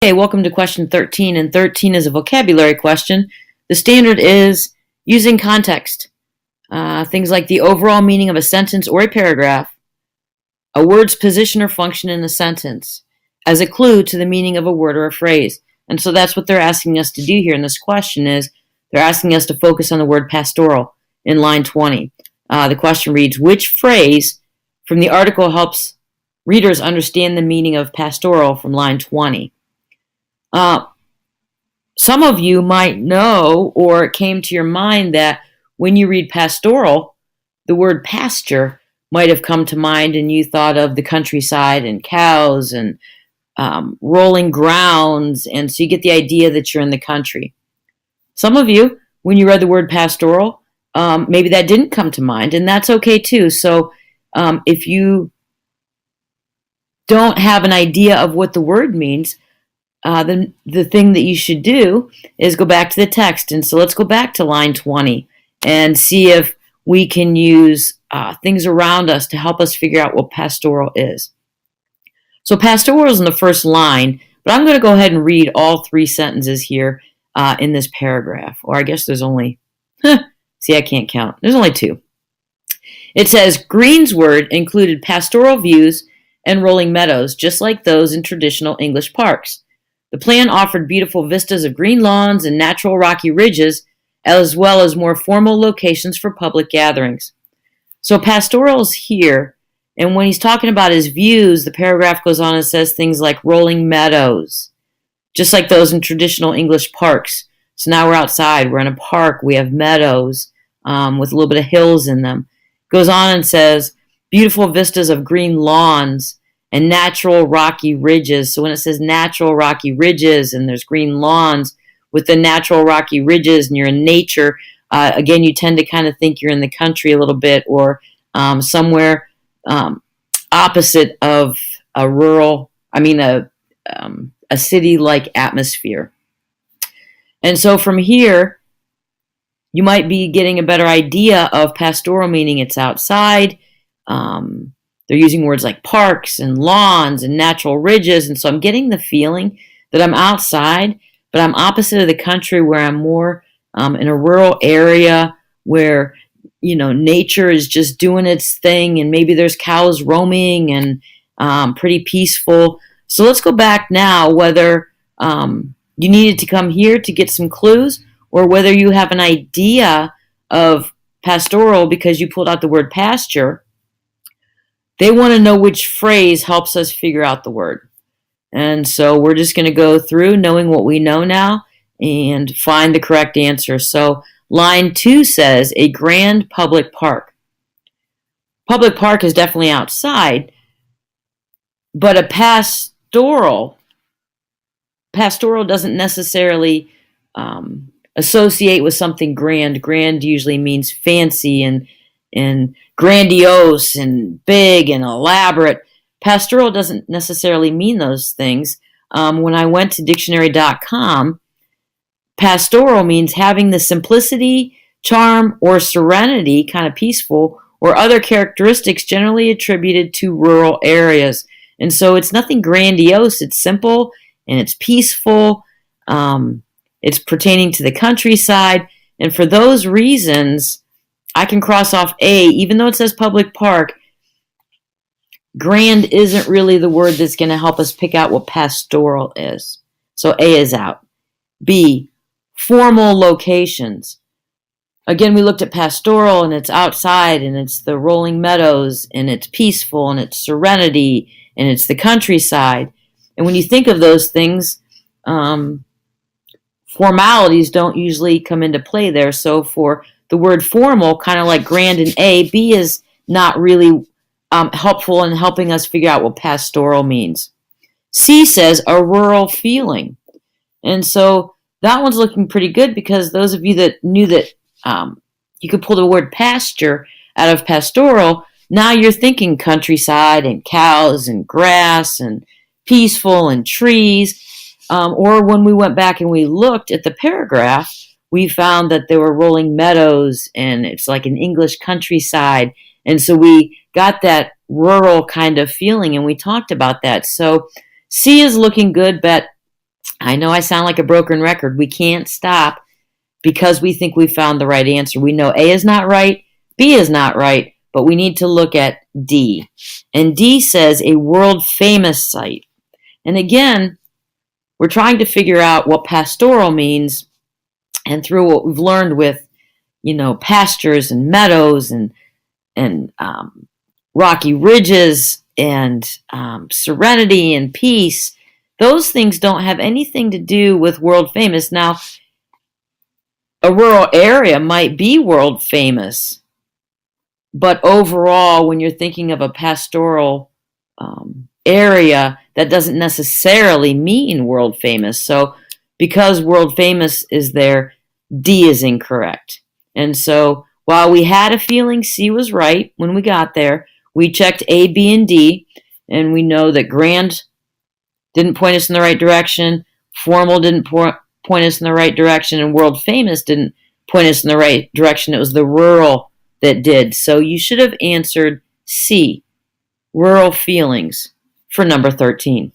Okay, welcome to question 13, and 13 is a vocabulary question. The standard is using context. Things like the overall meaning of a sentence or a paragraph, a word's position or function in a sentence, as a clue to the meaning of a word or a phrase. And so that's what they're asking us to do here in this question is they're asking us to focus on the word pastoral in line 20. The question reads, which phrase from the article helps readers understand the meaning of pastoral from line 20? Some of you might know, or it came to your mind that when you read pastoral, the word pasture might have come to mind and you thought of the countryside and cows and rolling grounds, and so you get the idea that you're in the country. Some of you, when you read the word pastoral, maybe that didn't come to mind, and that's okay too. So if you don't have an idea of what the word means, the thing that you should do is go back to the text. And so let's go back to line 20 and see if we can use things around us to help us figure out what pastoral is. So pastoral is in the first line, but I'm going to go ahead and read all three sentences here in this paragraph. Or I guess there's only, see, I can't count. There's only two. It says, Green's word included pastoral views and rolling meadows, just like those in traditional English parks. The plan offered beautiful vistas of green lawns and natural rocky ridges, as well as more formal locations for public gatherings. So pastoral's here, and when he's talking about his views, the paragraph goes on and says things like rolling meadows, just like those in traditional English parks. So now we're outside, we're in a park, we have meadows with a little bit of hills in them. Goes on and says beautiful vistas of green lawns and natural rocky ridges. So when it says natural rocky ridges and there's green lawns with the natural rocky ridges and you're in nature, again, you tend to kind of think you're in the country a little bit or somewhere opposite of a city-like atmosphere. And so from here, you might be getting a better idea of pastoral, meaning it's outside. They're using words like parks and lawns and natural ridges. And so I'm getting the feeling that I'm outside, but I'm opposite of the country where I'm more in a rural area where, nature is just doing its thing and maybe there's cows roaming and pretty peaceful. So let's go back now, whether you needed to come here to get some clues or whether you have an idea of pastoral because you pulled out the word pasture. They want to know which phrase helps us figure out the word. And so we're just going to go through knowing what we know now and find the correct answer. So line 2 says a grand public park. Public park is definitely outside, but a pastoral doesn't necessarily associate with something grand. Grand usually means fancy and grandiose and big and elaborate. Pastoral doesn't necessarily mean those things. When I went to dictionary.com, pastoral means having the simplicity, charm, or serenity, kind of peaceful, or other characteristics generally attributed to rural areas. And so it's nothing grandiose. It's simple and it's peaceful. It's pertaining to the countryside. And for those reasons, I can cross off A, even though it says public park. Grand isn't really the word that's going to help us pick out what pastoral is. So A is out. B, formal locations. Again, we looked at pastoral and it's outside and it's the rolling meadows and it's peaceful and it's serenity and it's the countryside. And when you think of those things, formalities don't usually come into play there. So for the word formal, kind of like grand and A, B is not really helpful in helping us figure out what pastoral means. C says a rural feeling. And so that one's looking pretty good because those of you that knew that you could pull the word pasture out of pastoral, now you're thinking countryside and cows and grass and peaceful and trees. Or when we went back and we looked at the paragraph, we found that there were rolling meadows and it's like an English countryside. And so we got that rural kind of feeling and we talked about that. So C is looking good, but I know I sound like a broken record. We can't stop because we think we found the right answer. We know A is not right, B is not right, but we need to look at D. And D says a world famous site. And again, we're trying to figure out what pastoral means, and through what we've learned with, pastures and meadows and rocky ridges and serenity and peace, those things don't have anything to do with world famous. Now, a rural area might be world famous, but overall, when you're thinking of a pastoral area, that doesn't necessarily mean world famous. So, because world famous is there, D is incorrect. And so, while we had a feeling C was right when we got there, we checked A, B, and D, and we know that grand didn't point us in the right direction, formal didn't point us in the right direction, and world famous didn't point us in the right direction. It was the rural that did. So you should have answered C, rural feelings, for number 13.